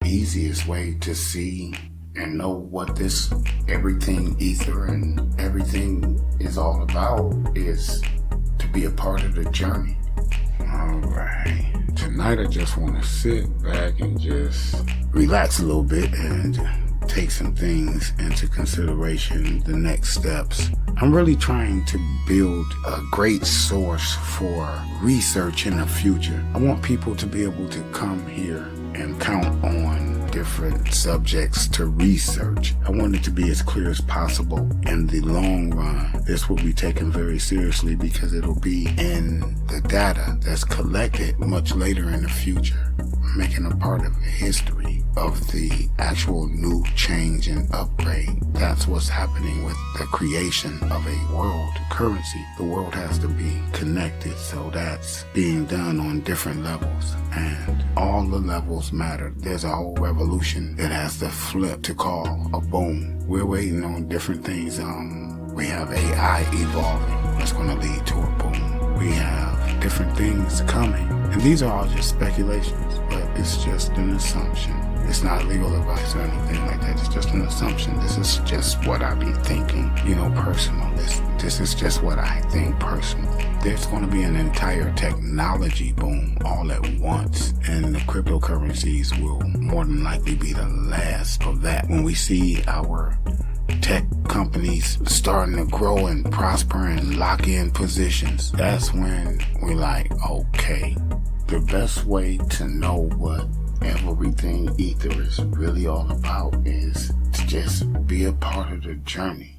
easiest way to see and know what this everything ether and everything is all about is to be a part of the journey. Alright, tonight I just want to sit back and just relax a little bit and take some things into consideration, the next steps. I'm really trying to build a great source for research in the future. I want people to be able to come here and count on different subjects to research. I want it to be as clear as possible in the long run. This will be taken very seriously because it'll be in the data that's collected much later in the future, making a part of history of the actual new change and upgrade. That's what's happening with the creation of a world currency. The world has to be connected, so that's being done on different levels, and all the levels matter. There's a whole revolution that has to flip to call a boom. We're waiting on different things. We have AI evolving that's going to lead to a boom. We have different things coming, and these are all just speculations, but it's just an assumption. It's not legal advice or anything like that. It's just an assumption. This is just what I be thinking, personal. This is just what I think personally. There's going to be an entire technology boom all at once, and the cryptocurrencies will more than likely be the last of that. When we see our tech companies starting to grow and prosper and lock in positions, that's when we're like, okay, the best way to know what everything ether is really all about is to just be a part of the journey.